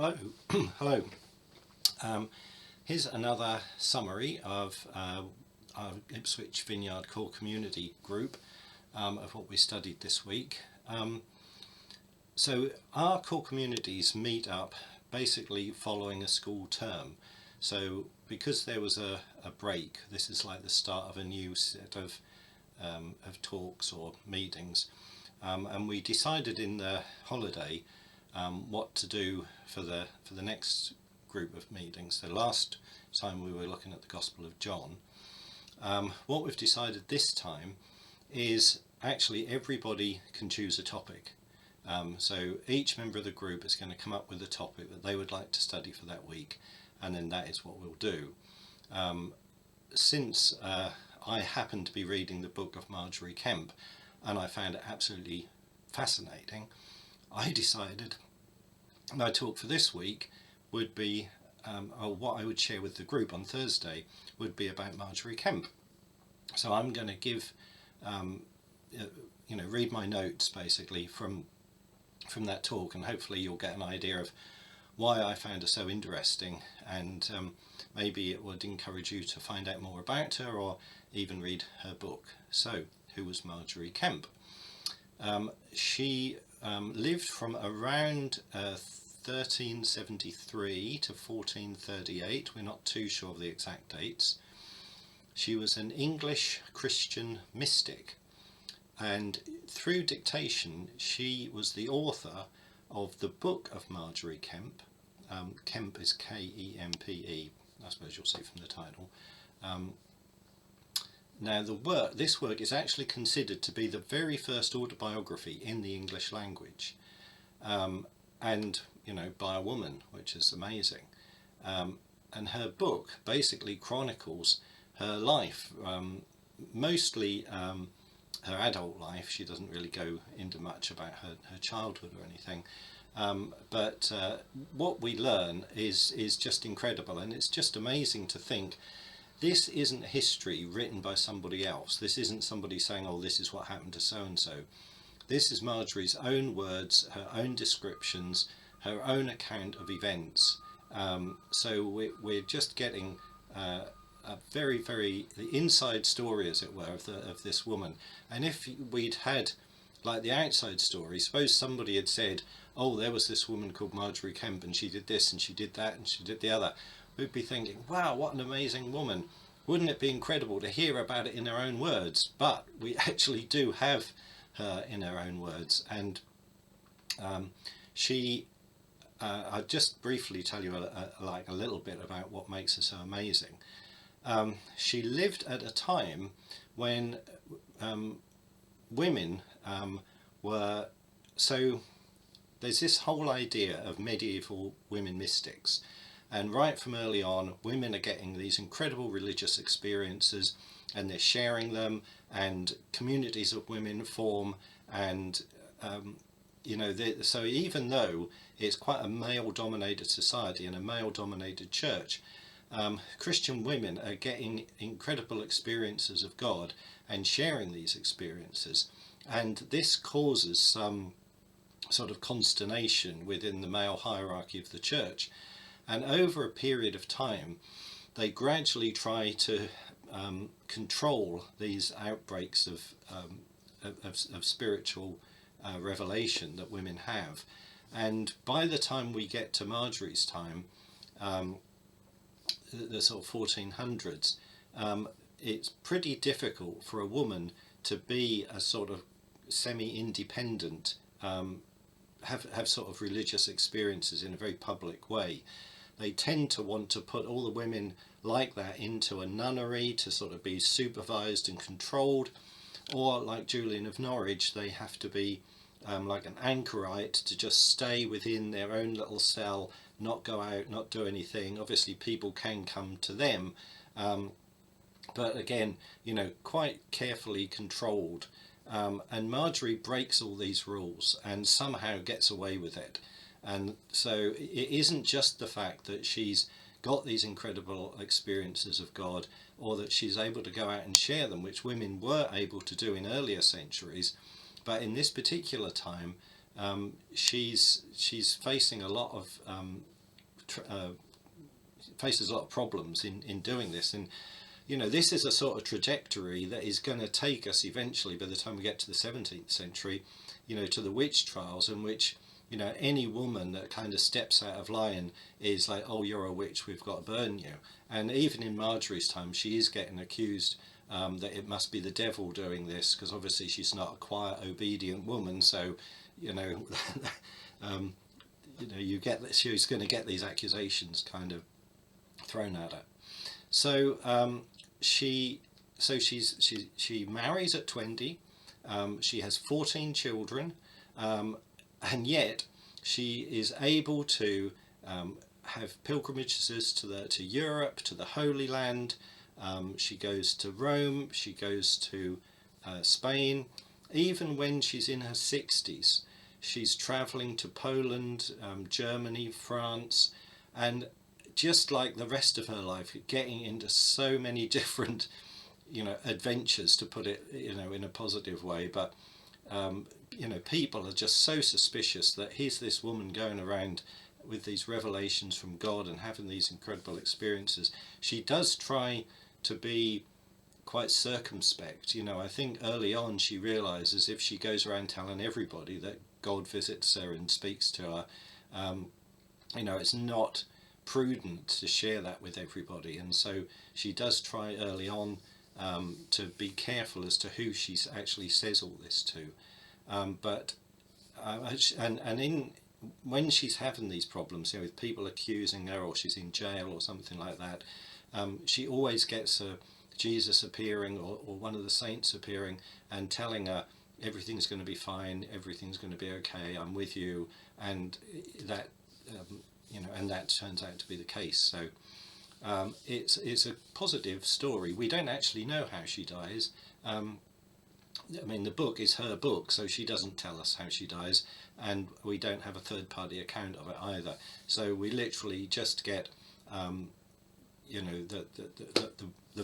Hello. Hello. Here's another summary of our Ipswich Vineyard core community group of what we studied this week. So our core communities meet up basically following a school term. So because there was a break, this is like the start of a new set of talks or meetings, and we decided in the holiday what to do for the next group of meetings. The last time we were looking at the Gospel of John. What we've decided this time is actually everybody can choose a topic. So each member of the group is going to come up with a topic that they would like to study for that week, and then that is what we'll do. Since I happened to be reading the Book of Margery Kempe and I found it absolutely fascinating, I decided my talk for this week would be, or what I would share with the group on Thursday would be about Marjorie Kemp. So I'm going to give, read my notes basically from that talk, and hopefully you'll get an idea of why I found her so interesting, and maybe it would encourage you to find out more about her or even read her book. So, who was Marjorie Kemp? She lived from around 1373 to 1438. We're not too sure of the exact dates. She was an English Christian mystic, and through dictation she was the author of the Book of Margery Kempe. Kemp is K-E-M-P-E, I suppose you'll see from the title. Now this work is actually considered to be the very first autobiography in the English language, and by a woman, which is amazing. And her book basically chronicles her life, mostly her adult life. She doesn't really go into much about her childhood or anything, but what we learn is just incredible, and it's just amazing to think this isn't history written by somebody else. This isn't somebody saying, oh, this is what happened to so and so. This is Marjorie's own words, her own descriptions, her own account of events. So we're just getting a very, very the inside story, as it were, of this woman. And if we'd had like the outside story, suppose somebody had said, oh, there was this woman called Marjorie Kemp and she did this and she did that and she did the other, we'd be thinking, wow, what an amazing woman. Wouldn't it be incredible to hear about it in her own words? But we actually do have her in her own words, and I'll just briefly tell you a little bit about what makes her so amazing. She lived at a time when women were, so there's this whole idea of medieval women mystics, and right from early on women are getting these incredible religious experiences and they're sharing them, and communities of women form, and so even though it's quite a male dominated society and a male dominated church, Christian women are getting incredible experiences of God and sharing these experiences, and this causes some sort of consternation within the male hierarchy of the church. And over a period of time they gradually try to control these outbreaks of spiritual revelation that women have. And by the time we get to Marjorie's time, the sort of 1400s, it's pretty difficult for a woman to be a sort of semi-independent, have sort of religious experiences in a very public way. They tend to want to put all the women like that into a nunnery to sort of be supervised and controlled, or like Julian of Norwich, they have to be like an anchorite to just stay within their own little cell, not go out, not do anything. Obviously people can come to them, but again, quite carefully controlled. And Marjorie breaks all these rules and somehow gets away with it. And so it isn't just the fact that she's got these incredible experiences of God, or that she's able to go out and share them, which women were able to do in earlier centuries, but in this particular time she's facing a lot of faces a lot of problems in doing this. And this is a sort of trajectory that is going to take us eventually, by the time we get to the 17th century, to the witch trials, in which any woman that kind of steps out of line is like, oh, you're a witch, we've got to burn you. And even in Marjorie's time, she is getting accused that it must be the devil doing this, because obviously she's not a quiet, obedient woman. So you get that she's going to get these accusations kind of thrown at her. So she marries at 20. She has 14 children, and yet she is able to have pilgrimages to Europe, to the Holy Land. She goes to Rome, she goes to Spain. Even when she's in her 60s, she's travelling to Poland, Germany, France, and just like the rest of her life, getting into so many different adventures, to put it in a positive way. But people are just so suspicious that here's this woman going around with these revelations from God and having these incredible experiences. She does try to be quite circumspect. I think early on she realizes if she goes around telling everybody that God visits her and speaks to her, it's not prudent to share that with everybody. And so she does try early on to be careful as to who she actually says all this to. When she's having these problems, with people accusing her, or she's in jail or something like that, she always gets Jesus appearing, or one of the saints appearing and telling her everything's going to be fine, everything's going to be okay, I'm with you. And that and that turns out to be the case. So it's a positive story. We don't actually know how she dies. The book is her book, so she doesn't tell us how she dies, and we don't have a third-party account of it either. So we literally just get, the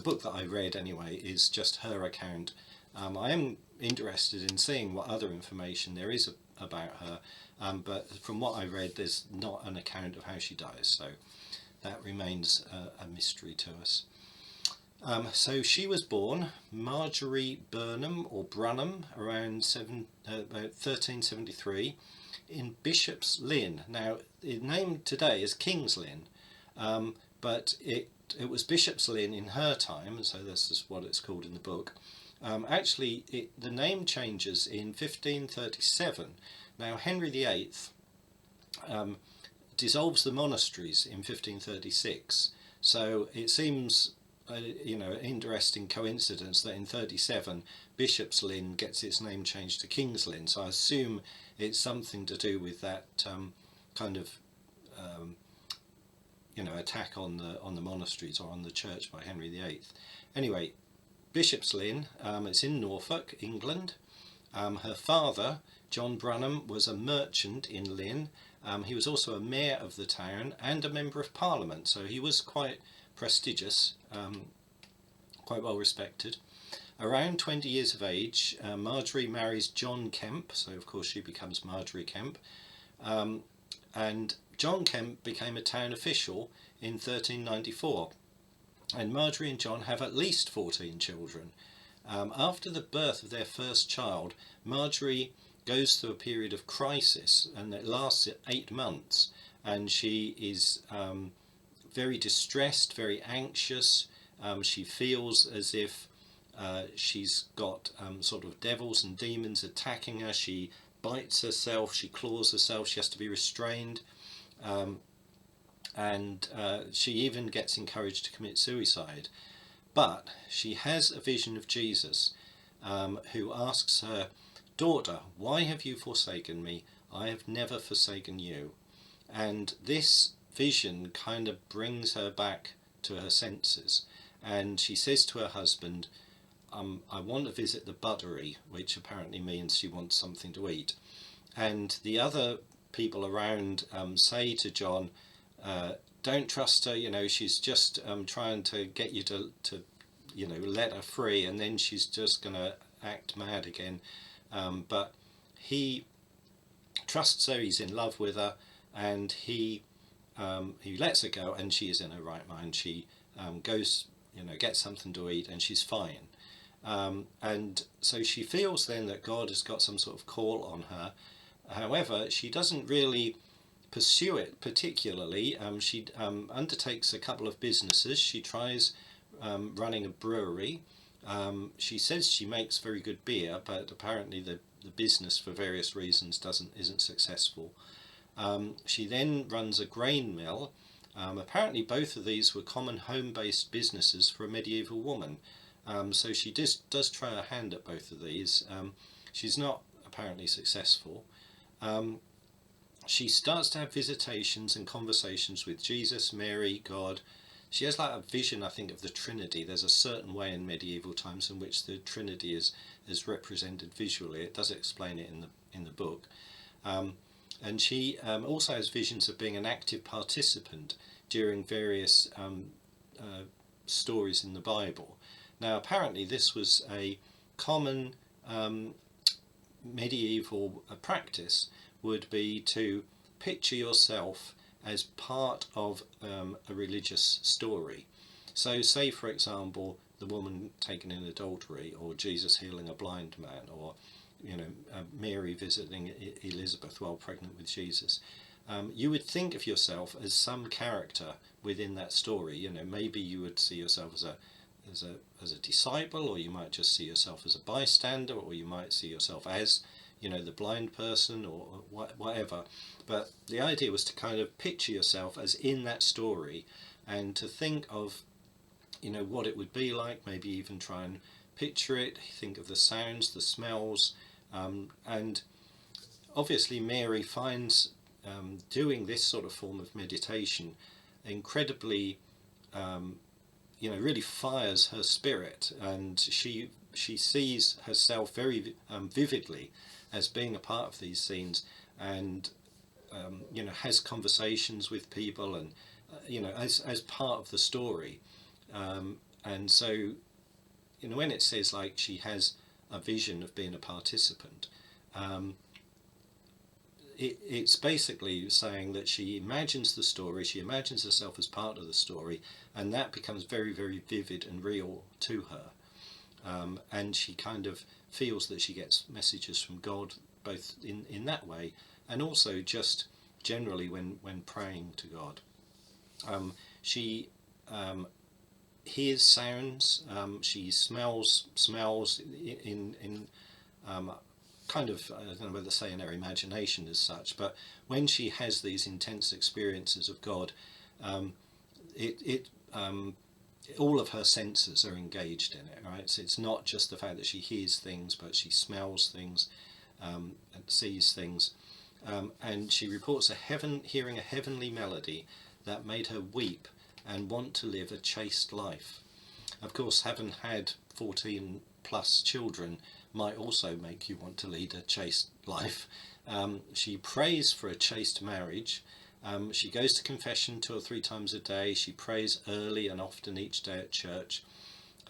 book that I read anyway is just her account. I am interested in seeing what other information there is about her, but from what I read, there's not an account of how she dies, so that remains a mystery to us. So she was born Marjorie Burnham, or Brunham, around about 1373 in Bishop's Lynn. Now, the name today is King's Lynn, but it was Bishop's Lynn in her time, so this is what it's called in the book. Actually, the name changes in 1537. Now, Henry VIII dissolves the monasteries in 1536, so it seems an interesting coincidence that in 37 Bishop's Lynn gets its name changed to King's Lynn. So I assume it's something to do with that kind of attack on the monasteries or on the church by Henry VIII. Anyway, Bishop's Lynn, it's in Norfolk, England. Her father, John Brunham, was a merchant in Lynn. He was also a mayor of the town and a member of Parliament, so he was quite prestigious, quite well respected. Around 20 years of age, Marjorie marries John Kemp, so of course she becomes Marjorie Kemp, and John Kemp became a town official in 1394, and Marjorie and John have at least 14 children. After the birth of their first child, Marjorie goes through a period of crisis, and it lasts 8 months, and she is very distressed, very anxious. She feels as if she's got sort of devils and demons attacking her. She bites herself, she claws herself, she has to be restrained, and she even gets encouraged to commit suicide. But she has a vision of Jesus, who asks her, "Daughter, why have you forsaken me? I have never forsaken you." And this vision kind of brings her back to her senses, and she says to her husband, I want to visit the buttery, which apparently means she wants something to eat. And the other people around say to John, don't trust her, she's just trying to get you to let her free, and then she's just going to act mad again. But he trusts her, he's in love with her, and he lets her go, and she is in her right mind. She goes, gets something to eat, and she's fine. And so she feels then that God has got some sort of call on her. However, she doesn't really pursue it particularly. She undertakes a couple of businesses. She tries running a brewery. She says she makes very good beer, but apparently the business, for various reasons, isn't successful. She then runs a grain mill. Apparently both of these were common home-based businesses for a medieval woman. So she does try her hand at both of these. She's not apparently successful. She starts to have visitations and conversations with Jesus, Mary, God. She has like a vision, I think, of the Trinity. There's a certain way in medieval times in which the Trinity is represented visually. It does explain it in the book. And she also has visions of being an active participant during various stories in the Bible. Now, apparently this was a common medieval practice, would be to picture yourself as part of a religious story. So say, for example, the woman taken in adultery, or Jesus healing a blind man, or Mary visiting Elizabeth while pregnant with Jesus. You would think of yourself as some character within that story. Maybe you would see yourself as a disciple, or you might just see yourself as a bystander, or you might see yourself as the blind person, or whatever. But the idea was to kind of picture yourself as in that story, and to think of what it would be like, maybe even try and picture it, think of the sounds, the smells, and obviously Mary finds doing this sort of form of meditation incredibly really fires her spirit, and she sees herself very vividly as being a part of these scenes, and has conversations with people, and as part of the story. And so when it says like she has a vision of being a participant, it's basically saying that she imagines the story, she imagines herself as part of the story, and that becomes very, very vivid and real to her. And she kind of feels that she gets messages from God, both in that way, and also just generally when praying to God. She hears sounds, she smells in kind of, I don't know whether to say in her imagination as such, but when she has these intense experiences of God, all of her senses are engaged in it, right? So it's not just the fact that she hears things, but she smells things, and sees things. And she reports hearing a heavenly melody that made her weep and want to live a chaste life. Of course, having had 14 plus children might also make you want to lead a chaste life. She prays for a chaste marriage. She goes to confession 2 or 3 times a day. She prays early and often each day at church.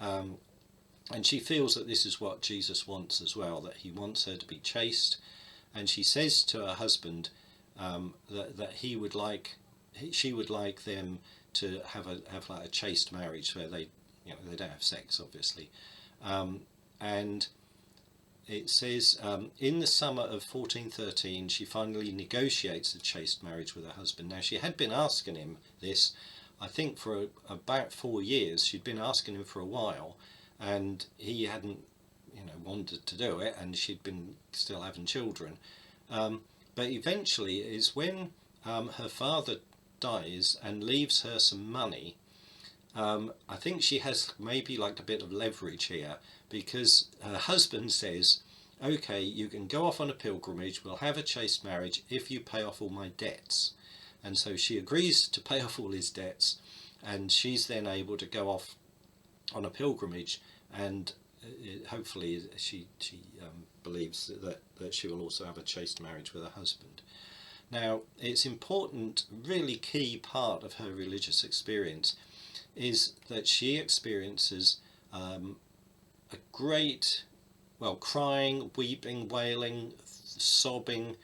And she feels that this is what Jesus wants as well, that he wants her to be chaste. And she says to her husband that she would like them to have like a chaste marriage where they don't have sex, obviously. And it says in the summer of 1413 she finally negotiates a chaste marriage with her husband. Now, she had been asking him this, I think, for about 4 years. She'd been asking him for a while, and he hadn't wanted to do it, and she'd been still having children. But eventually is when her father dies and leaves her some money. I think she has maybe like a bit of leverage here, because her husband says, okay, you can go off on a pilgrimage, we'll have a chaste marriage if you pay off all my debts. And so she agrees to pay off all his debts, and she's then able to go off on a pilgrimage, and hopefully she believes that she will also have a chaste marriage with her husband. Now, it's important, really key part of her religious experience is that she experiences a great, crying, weeping, wailing, sobbing,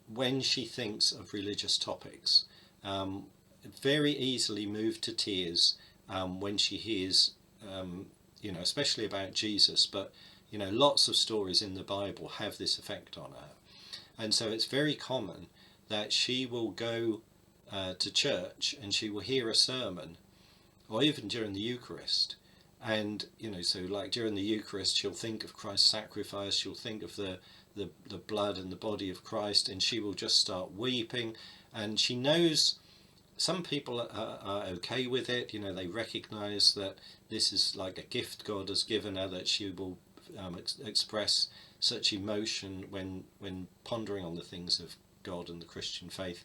when she thinks of religious topics. Very easily moved to tears when she hears, especially about Jesus, but lots of stories in the Bible have this effect on her. And so it's very common that she will go to church and she will hear a sermon, or even during the Eucharist. And, so like during the Eucharist, she'll think of Christ's sacrifice, she'll think of the blood and the body of Christ, and she will just start weeping. And she knows some people are okay with it, they recognise that this is like a gift God has given her, that she will express such emotion when pondering on the things of God and the Christian faith.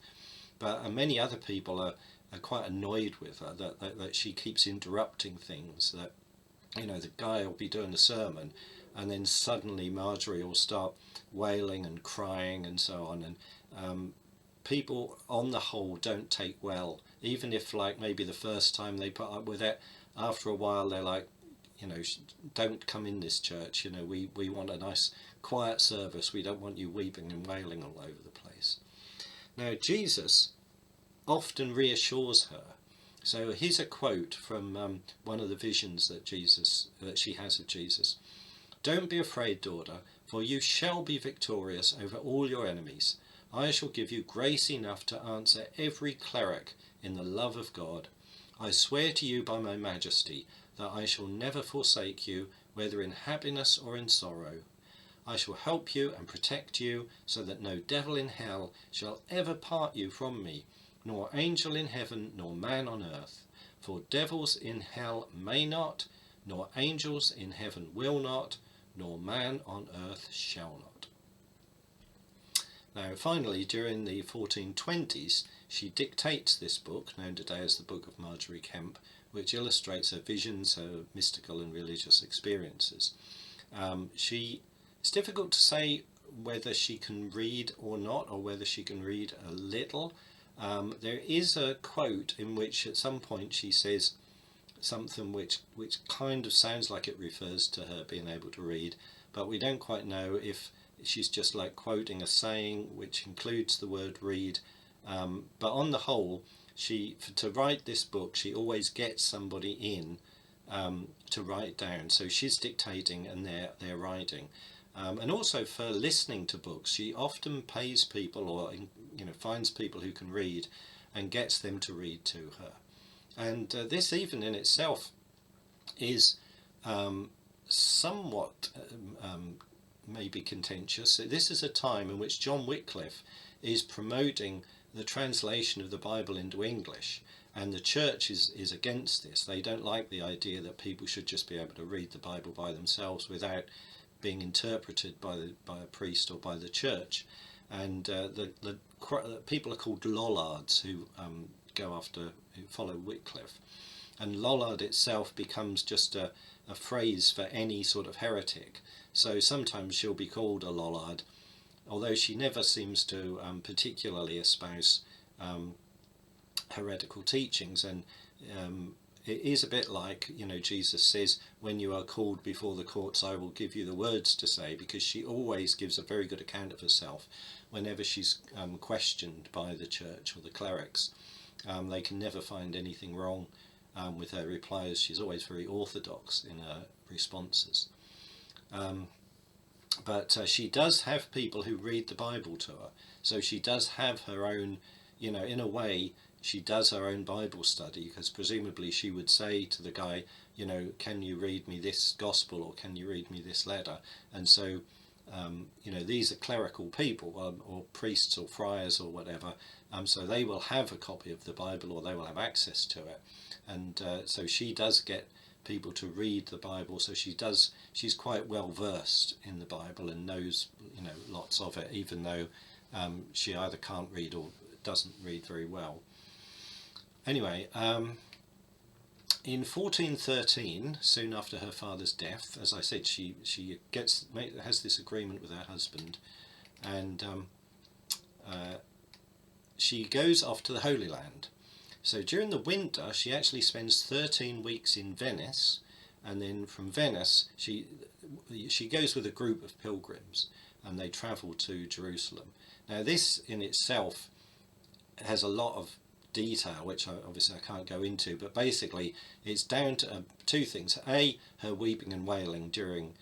But many other people are quite annoyed with her, that she keeps interrupting things, that the guy will be doing a sermon and then suddenly Marjorie will start wailing and crying and so on. And people on the whole don't take well, even if like maybe the first time they put up with it, after a while they're like, don't come in this church, we want a nice quiet service, we don't want you weeping and wailing all over the place. Now Jesus often reassures her. So here's a quote from one of the visions that she has of Jesus. "Don't be afraid, daughter, for you shall be victorious over all your enemies. I shall give you grace enough to answer every cleric in the love of God. I swear to you by my majesty that I shall never forsake you, whether in happiness or in sorrow. I shall help you and protect you, so that no devil in hell shall ever part you from me, nor angel in heaven, nor man on earth. For devils in hell may not, nor angels in heaven will not, nor man on earth shall not." Now finally, during the 1420s, she dictates this book, known today as the Book of Margery Kempe, which illustrates her visions, her mystical and religious experiences. It's difficult to say whether she can read or not, or whether she can read a little. There is a quote in which at some point she says something which kind of sounds like it refers to her being able to read, but we don't quite know if she's just like quoting a saying which includes the word read. But on the whole, to write this book, she always gets somebody in to write down. So she's dictating and they're writing. And also for listening to books, she often pays people, or finds people who can read and gets them to read to her. And this even in itself is somewhat maybe contentious. This is a time in which John Wycliffe is promoting the translation of the Bible into English, and the church is against this. They don't like the idea that people should just be able to read the Bible by themselves without being interpreted by a priest or by the church. And the people are called Lollards, who follow Wycliffe. And Lollard itself becomes just a phrase for any sort of heretic. So sometimes she'll be called a Lollard, although she never seems to particularly espouse heretical teachings. And it is a bit like, Jesus says, when you are called before the courts, I will give you the words to say, because she always gives a very good account of herself whenever she's questioned by the church or the clerics. They can never find anything wrong with her replies. She's always very orthodox in her responses. But she does have people who read the Bible to her. So she does have her own, in a way, she does her own Bible study, because presumably she would say to the guy, can you read me this gospel, or can you read me this letter? And so, these are clerical people, or priests or friars or whatever, so they will have a copy of the Bible, or they will have access to it. And so she does get people to read the Bible, so she's quite well versed in the Bible and knows lots of it, even though she either can't read or doesn't read very well. Anyway, in 1413, soon after her father's death, as I said, she has this agreement with her husband, and she goes off to the Holy Land. So during the winter, she actually spends 13 weeks in Venice, and then from Venice, she goes with a group of pilgrims, and they travel to Jerusalem. Now this in itself has a lot of detail, which obviously I can't go into, but basically it's down to two things. A, her weeping and wailing during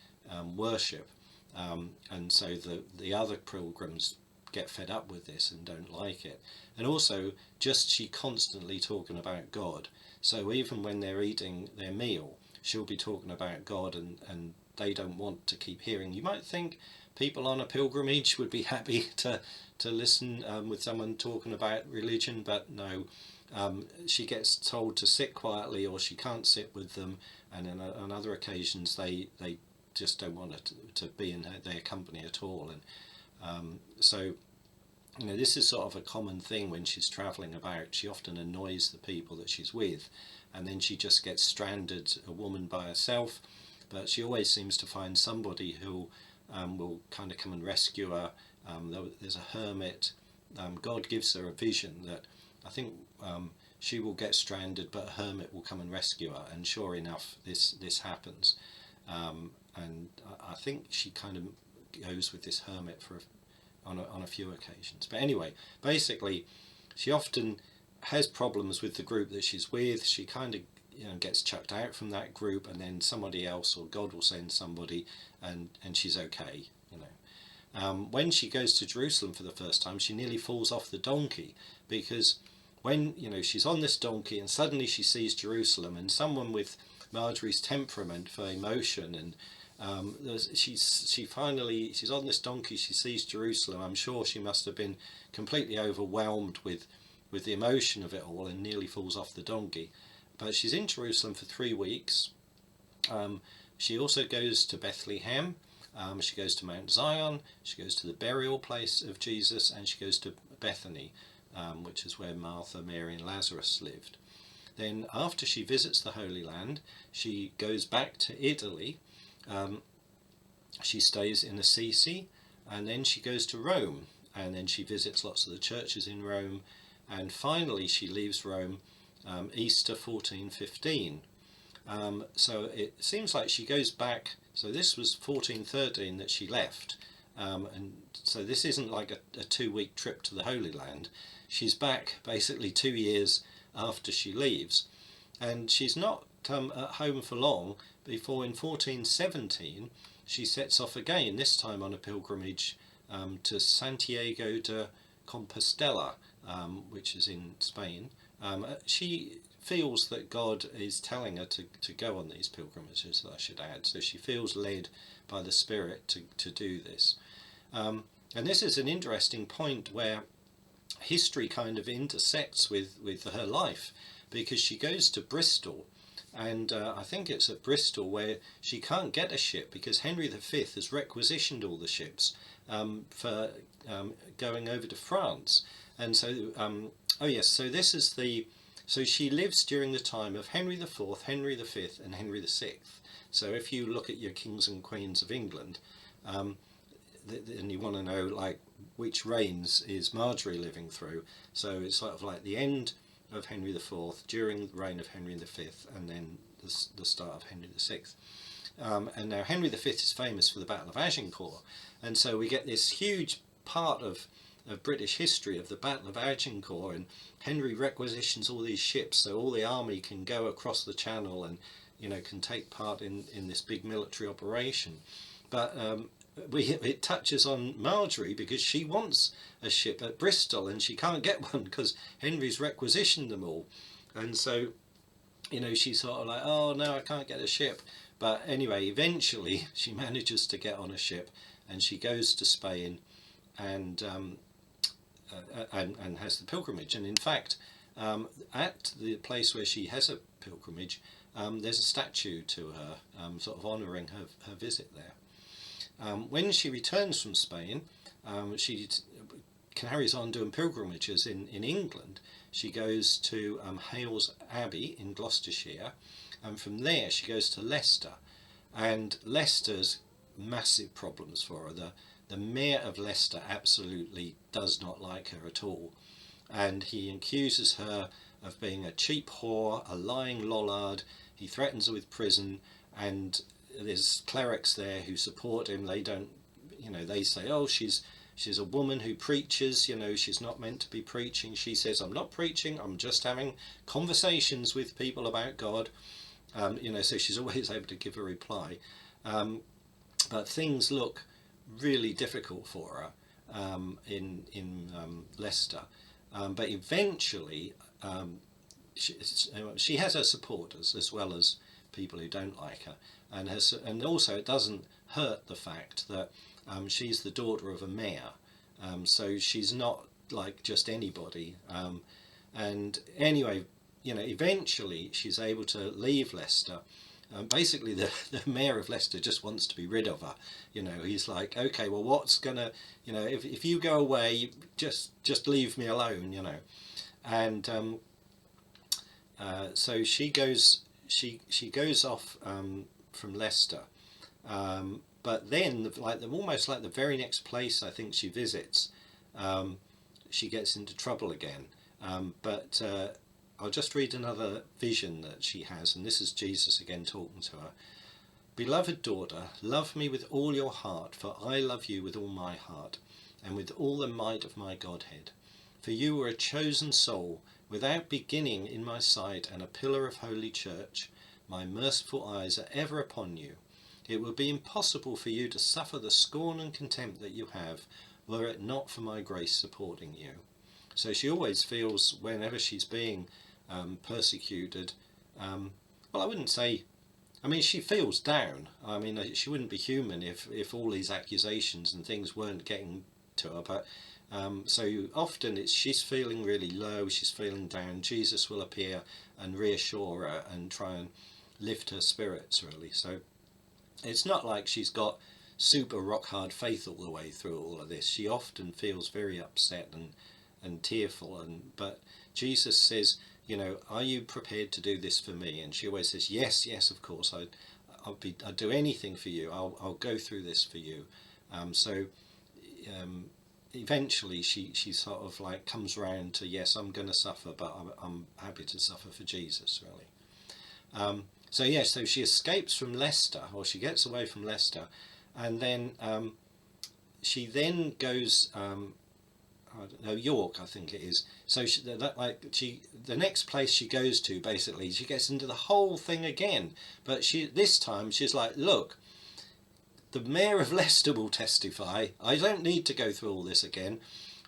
worship, and so the other pilgrims get fed up with this and don't like it, and also just she constantly talking about God. So even when they're eating their meal, she'll be talking about God, and they don't want to keep hearing. You might think people on a pilgrimage would be happy to listen with someone talking about religion, but no, she gets told to sit quietly, or she can't sit with them, and on other occasions they just don't want her to be in their company at all. And so this is sort of a common thing when she's travelling about. She often annoys the people that she's with, and then she just gets stranded, a woman by herself, but she always seems to find somebody who will kind of come and rescue her. There's a hermit. God gives her a vision that I think she will get stranded, but a hermit will come and rescue her, and sure enough this happens. And I think she kind of goes with this hermit on a few occasions. But anyway, basically she often has problems with the group that she's with. She kind of gets chucked out from that group, and then somebody else or God will send somebody, and she's okay. When she goes to Jerusalem for the first time, she nearly falls off the donkey, because when she's on this donkey and suddenly she sees Jerusalem, and someone with Marjorie's temperament for emotion, and she's on this donkey, she sees Jerusalem. I'm sure she must have been completely overwhelmed with the emotion of it all, and nearly falls off the donkey. But she's in Jerusalem for 3 weeks. She also goes to Bethlehem. She goes to Mount Zion. She goes to the burial place of Jesus, and she goes to Bethany, which is where Martha, Mary and Lazarus lived. Then after she visits the Holy Land, she goes back to Italy. She stays in Assisi, and then she goes to Rome, and then she visits lots of the churches in Rome, and finally she leaves Rome Easter 1415. So it seems like she goes back. So this was 1413 that she left, and so this isn't like a 2-week trip to the Holy Land. She's back basically 2 years after she leaves, and she's not at home for long before in 1417 she sets off again, this time on a pilgrimage to Santiago de Compostela, which is in Spain. She feels that God is telling her to go on these pilgrimages, I should add, so she feels led by the Spirit to do this. And this is an interesting point where history kind of intersects with her life, because she goes to Bristol, and I think it's at Bristol where she can't get a ship because Henry V has requisitioned all the ships for going over to France. And so so she lives during the time of Henry IV, Henry V and Henry VI. So if you look at your kings and queens of England, and you want to know like which reigns is Marjorie living through, so it's sort of like the end of Henry IV, during the reign of Henry V, and then the start of Henry VI. And now Henry V is famous for the Battle of Agincourt, and so we get this huge part of British history of the Battle of Agincourt, and Henry requisitions all these ships so all the army can go across the channel and can take part in this big military operation. But it touches on Marjorie because she wants a ship at Bristol and she can't get one because Henry's requisitioned them all, and so she's sort of like, oh no, I can't get a ship. But anyway, eventually she manages to get on a ship, and she goes to Spain and has the pilgrimage. And in fact, at the place where she has a pilgrimage, there's a statue to her, sort of honouring her visit there. When she returns from Spain, she carries on doing pilgrimages in England. She goes to Hales Abbey in Gloucestershire, and from there she goes to Leicester. And Leicester's massive problems for her. The mayor of Leicester absolutely does not like her at all, and he accuses her of being a cheap whore, a lying lollard. He threatens her with prison, and there's clerics there who support him. They don't you know, they say, oh, she's a woman who preaches, you know, she's not meant to be preaching. She says, I'm not preaching, I'm just having conversations with people about God. You know, so she's always able to give a reply. But things look really difficult for her in Leicester. But eventually, she has her supporters as well as people who don't like her, and also it doesn't hurt the fact that she's the daughter of a mayor, so she's not like just anybody. And anyway, you know, eventually she's able to leave Leicester. Basically, the mayor of Leicester just wants to be rid of her. You know, he's like, okay, well, what's gonna, you know, if you go away, just leave me alone, you know. And so she goes off from Leicester, but then almost like the very next place I think she visits, she gets into trouble again. But I'll just read another vision that she has, and this is Jesus again talking to her. Beloved daughter, love me with all your heart, for I love you with all my heart, and with all the might of my Godhead. For you were a chosen soul, without beginning in my sight, and a pillar of holy church. My merciful eyes are ever upon you. It would be impossible for you to suffer the scorn and contempt that you have, were it not for my grace supporting you. So she always feels, whenever she's being persecuted, well, I wouldn't say, I mean, she feels down. I mean, she wouldn't be human if all these accusations and things weren't getting to her, but so often she's feeling really low, she's feeling down. Jesus will appear and reassure her and try and lift her spirits, really. So it's not like she's got super rock hard faith all the way through all of this. She often feels very upset and tearful, but Jesus says, you know, are you prepared to do this for me? And she always says, yes, of course, I'd do anything for you. I'll go through this for you. Eventually she sort of like comes round to, yes, I'm going to suffer, but I'm happy to suffer for Jesus, really. So she escapes from Leicester, or she gets away from Leicester, and then she then goes, I don't know, York, I think it is. So the next place she goes to, basically, she gets into the whole thing again. But this time she's like, look, the mayor of Leicester will testify. I don't need to go through all this again.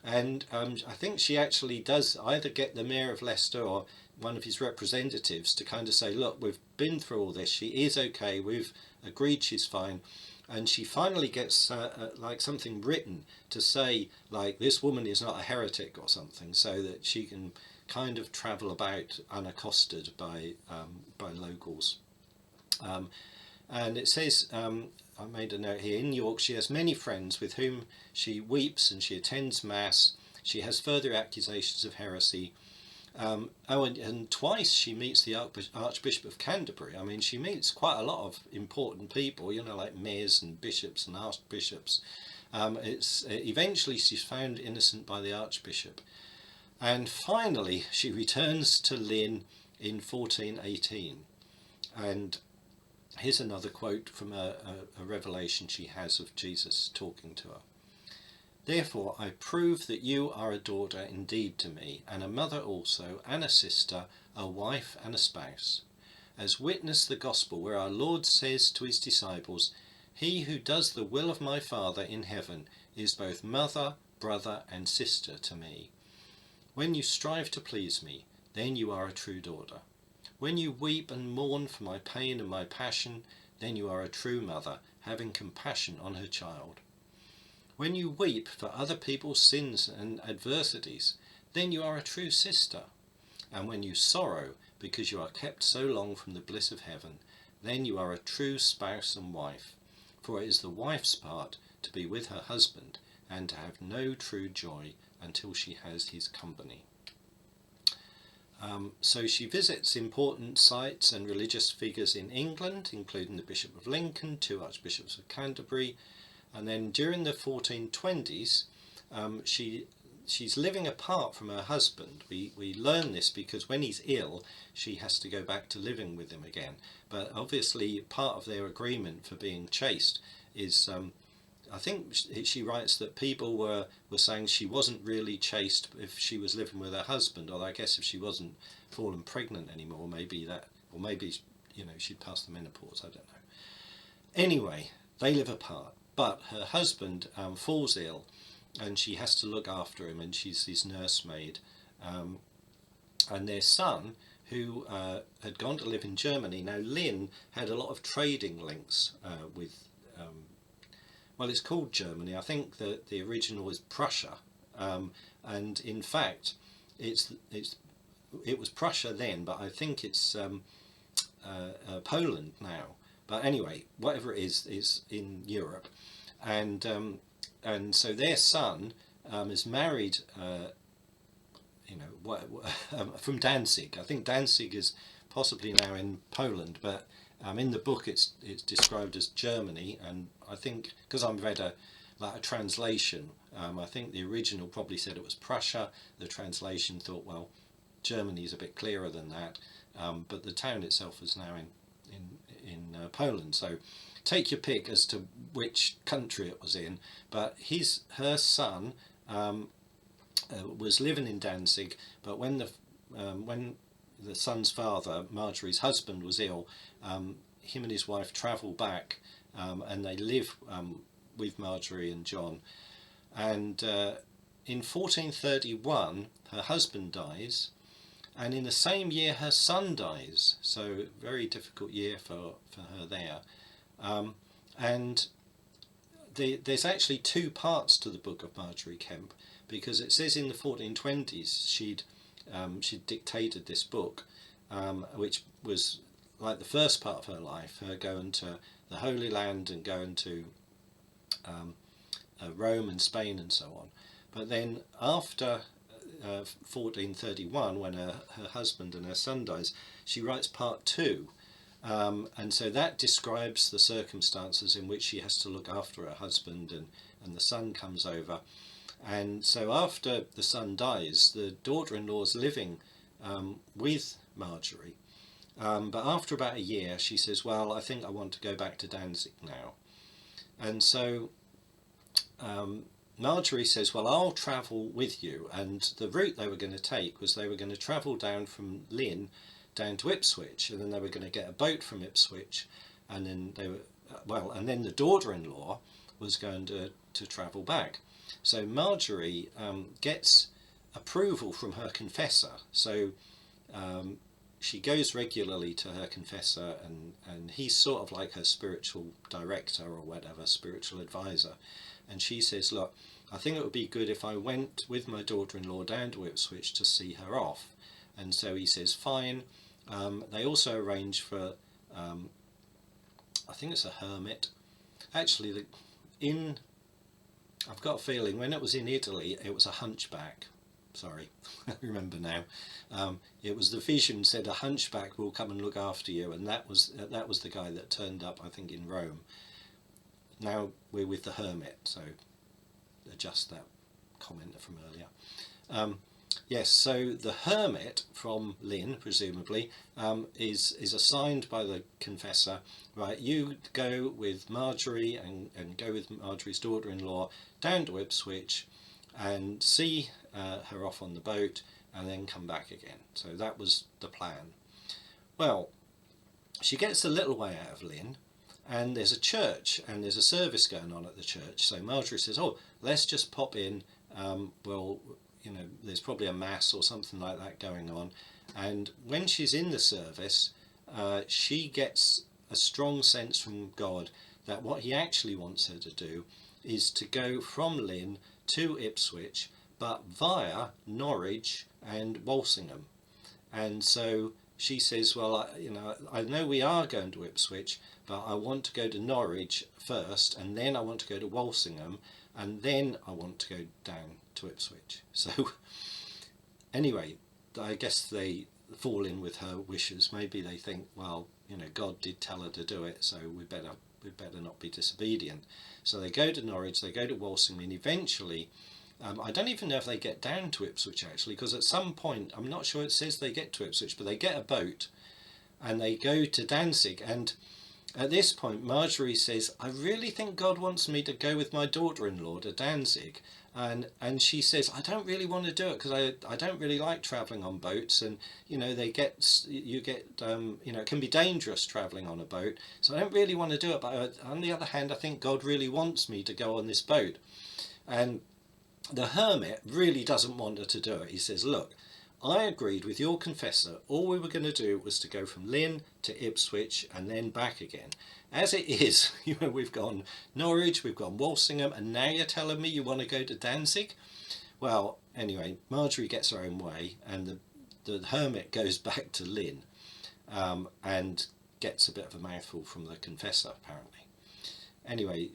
And I think she actually does either get the mayor of Leicester or one of his representatives to kind of say, look, we've been through all this. She is okay. We've agreed she's fine. And she finally gets like something written to say, like, this woman is not a heretic or something, so that she can kind of travel about unaccosted by locals. And it says, I made a note here, in York she has many friends with whom she weeps and she attends mass. She has further accusations of heresy. And twice she meets the Archbishop of Canterbury. I mean, she meets quite a lot of important people, you know, like mayors and bishops and archbishops. Eventually she's found innocent by the Archbishop. And finally she returns to Lynn in 1418. And here's another quote from a revelation she has of Jesus talking to her. Therefore I prove that you are a daughter indeed to me, and a mother also, and a sister, a wife and a spouse. As witness the gospel where our Lord says to his disciples, he who does the will of my Father in heaven is both mother, brother and sister to me. When you strive to please me, then you are a true daughter. When you weep and mourn for my pain and my passion, then you are a true mother, having compassion on her child. When you weep for other people's sins and adversities, then you are a true sister. And when you sorrow because you are kept so long from the bliss of heaven, then you are a true spouse and wife. For it is the wife's part to be with her husband and to have no true joy until she has his company. So she visits important sites and religious figures in England, including the Bishop of Lincoln, 2 Archbishops of Canterbury. And then during the 1420s, she's living apart from her husband. We learn this because when he's ill, she has to go back to living with him again. But obviously part of their agreement for being chaste is I think she writes that people were saying she wasn't really chaste if she was living with her husband, or I guess if she wasn't fallen pregnant anymore, maybe that, or maybe, you know, she'd passed the menopause, I don't know. Anyway, they live apart, but her husband falls ill, and she has to look after him, and she's his nursemaid. And their son, who had gone to live in Germany. Now, Lynn had a lot of trading links with, well, it's called Germany. I think that the original is Prussia, and in fact, it was Prussia then, but I think it's Poland now. But anyway, whatever it is in Europe, and so their son is married. You know, from Danzig. I think Danzig is possibly now in Poland, but in the book it's described as Germany, and I think because I've read a translation, I think the original probably said it was Prussia. The translation thought, well, Germany is a bit clearer than that, but the town itself is now in Poland. So take your pick as to which country it was in. But her son was living in Danzig, but when the son's father, Marjorie's husband, was ill, him and his wife travel back, and they live with Marjorie and John. And in 1431, her husband dies, and in the same year her son dies. So very difficult year for her there. And there's actually two parts to the Book of Margery Kemp, because it says in the 1420s she'd dictated this book, which was like the first part of her life, her going to the Holy Land and going to Rome and Spain and so on. But then after 1431, when her husband and her son dies, she writes part two. And so that describes the circumstances in which she has to look after her husband, and the son comes over. And so after the son dies, the daughter-in-law is living with Marjorie. But after about a year, she says, well, I think I want to go back to Danzig now. And so Marjorie says, well, I'll travel with you. And the route they were going to take was they were going to travel down from Lynn down to Ipswich, and then they were going to get a boat from Ipswich, and then and then the daughter-in-law was going to travel back. So Marjorie gets approval from her confessor. So she goes regularly to her confessor, and he's sort of like her spiritual director or whatever, spiritual advisor. And she says, look, I think it would be good if I went with my daughter-in-law down to Ipswich to see her off. And so he says, fine. They also arrange for, I think it's a hermit. Actually, I've got a feeling when it was in Italy, it was a hunchback. Sorry, I remember now. It was the vision said a hunchback will come and look after you, and that was the guy that turned up, I think, in Rome. Now we're with the hermit, so adjust that comment from earlier. Yes, so the hermit from Lynn, presumably, is assigned by the confessor, right, you go with Marjorie and go with Marjorie's daughter-in-law down to Ipswich and see her off on the boat and then come back again. So that was the plan. Well, she gets a little way out of Lynn, and there's a church and there's a service going on at the church. So Marjorie says, oh, let's just pop in, well, you know, there's probably a mass or something like that going on. And when she's in the service, she gets a strong sense from God that what he actually wants her to do is to go from Lynn to Ipswich, but via Norwich and Walsingham. And so she says, well, I know we are going to Ipswich, but I want to go to Norwich first, and then I want to go to Walsingham, and then I want to go down to Ipswich. So anyway, I guess they fall in with her wishes. Maybe they think, well, you know, God did tell her to do it, so we better not be disobedient. So they go to Norwich, they go to Walsingham, and eventually, I don't even know if they get down to Ipswich actually, because at some point, I'm not sure it says they get to Ipswich, but they get a boat and they go to Danzig. And At this point, Marjorie says, I really think God wants me to go with my daughter-in-law to Danzig. And she says, I don't really want to do it because I don't really like travelling on boats, and you know it can be dangerous travelling on a boat, so I don't really want to do it, but on the other hand I think God really wants me to go on this boat. And the hermit really doesn't want her to do it. He says, look, I agreed with your confessor, all we were going to do was to go from Lynn to Ipswich and then back again. As it is, you know, we've gone Norwich, we've gone Walsingham, and now you're telling me you want to go to Danzig? Well, anyway, Marjorie gets her own way, and the hermit goes back to Lynn, and gets a bit of a mouthful from the confessor, apparently. Anyway,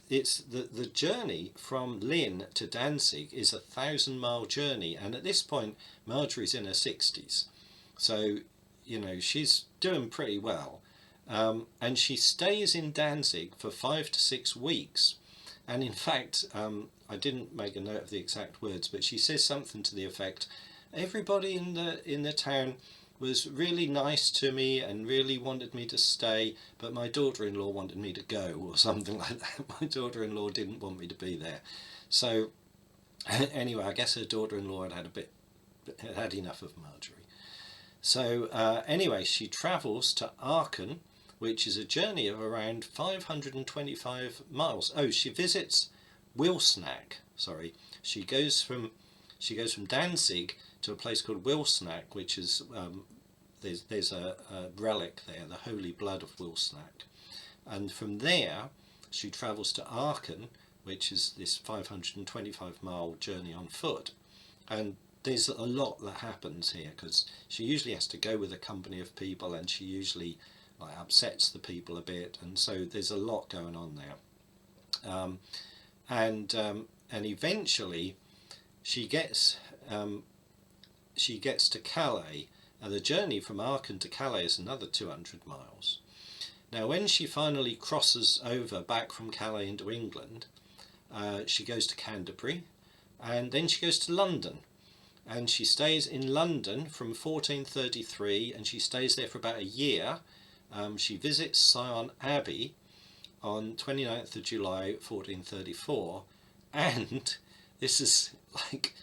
it's the journey from Lynn to Danzig is a 1,000-mile journey, and at this point Marjorie's in her 60s, so you know she's doing pretty well. And she stays in Danzig for 5 to 6 weeks. And in fact, I didn't make a note of the exact words, but she says something to the effect, everybody in the town was really nice to me and really wanted me to stay, but my daughter-in-law wanted me to go, or something like that. My daughter-in-law didn't want me to be there. So anyway, I guess her daughter-in-law had had enough of Marjorie. So anyway, she travels to Aachen, which is a journey of around 525 miles. Oh, she visits Wilsnack. Sorry, she goes from Danzig to a place called Wilsnack, which is there's a relic there, the Holy Blood of Wilsnack, and from there she travels to Aachen, which is this 525-mile journey on foot. And there's a lot that happens here because she usually has to go with a company of people, and she usually upsets the people a bit, and so there's a lot going on there. And eventually she gets to Calais. The journey from Aachen to Calais is another 200 miles. Now when she finally crosses over back from Calais into England, she goes to Canterbury, and then she goes to London, and she stays in London from 1433, and she stays there for about a year. She visits Sion Abbey on 29th of July 1434, and this is like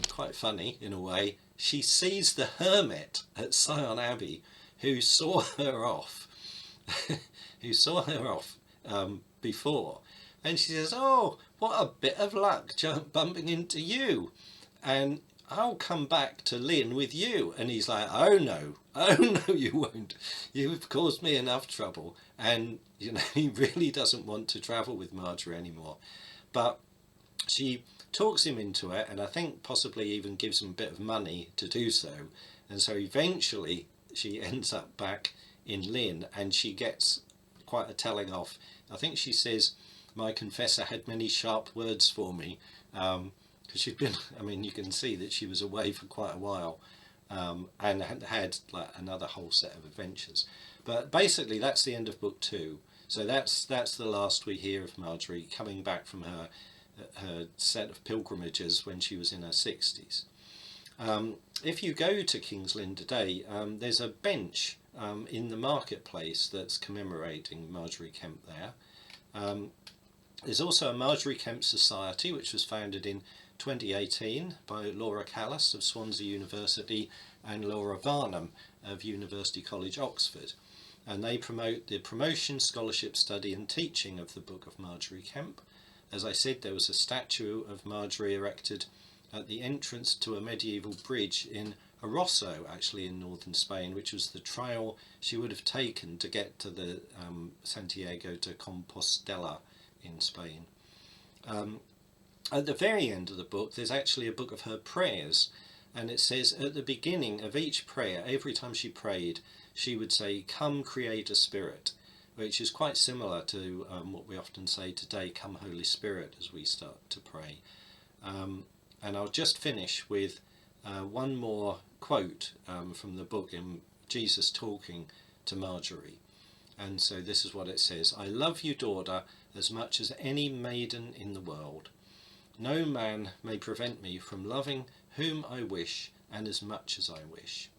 quite funny in a way, she sees the hermit at Sion Abbey who saw her off before, and she says, oh, what a bit of luck bumping into you, and I'll come back to Lynn with you. And he's like, oh no, you won't. You've caused me enough trouble. And you know, he really doesn't want to travel with Marjorie anymore. But she talks him into it, and I think possibly even gives him a bit of money to do so. And so eventually she ends up back in Lynn, and she gets quite a telling off. I think she says, my confessor had many sharp words for me. Because she'd been, I mean, you can see that she was away for quite a while, and had like another whole set of adventures. But basically that's the end of book 2. So that's the last we hear of Marjorie coming back from her set of pilgrimages when she was in her 60s. If you go to King's Lynn today, there's a bench in the marketplace that's commemorating Marjorie Kemp there. There's also a Marjorie Kemp Society, which was founded in 2018 by Laura Callis of Swansea University and Laura Varnum of University College, Oxford. And they promote the promotion, scholarship, study and teaching of the Book of Margery Kempe. As I said, there was a statue of Marjorie erected at the entrance to a medieval bridge in Arroso, actually in northern Spain, which was the trail she would have taken to get to the Santiago de Compostela in Spain. At the very end of the book, there's actually a book of her prayers, and it says at the beginning of each prayer, every time she prayed, she would say, "Come, Creator Spirit," which is quite similar to what we often say today, "Come, Holy Spirit," as we start to pray. And I'll just finish with one more quote from the book, in Jesus talking to Marjorie. And so this is what it says: "I love you, daughter, as much as any maiden in the world. No man may prevent me from loving whom I wish and as much as I wish.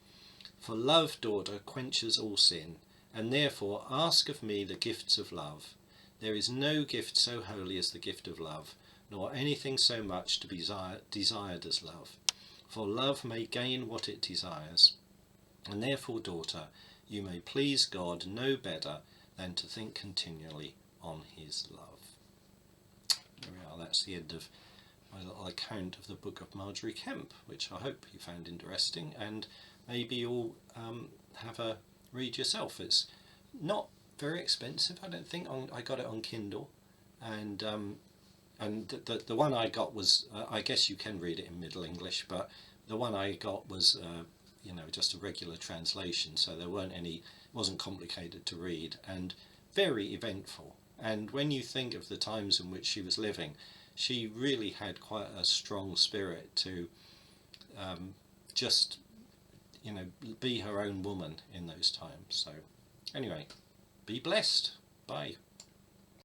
For love, daughter, quenches all sin, and therefore ask of me the gifts of love. There is no gift so holy as the gift of love, nor anything so much to be desired as love. For love may gain what it desires, and therefore, daughter, you may please God no better than to think continually on his love. There we are, that's the end of my little account of the Book of Margery Kemp, which I hope you found interesting, and maybe you'll have a read yourself. It's not very expensive, I don't think. I got it on Kindle, and the one I got was, I guess you can read it in Middle English, but the one I got was just a regular translation, so there weren't any, it wasn't complicated to read, and very eventful. And when you think of the times in which she was living, she really had quite a strong spirit to just be her own woman in those times. So anyway, be blessed. Bye.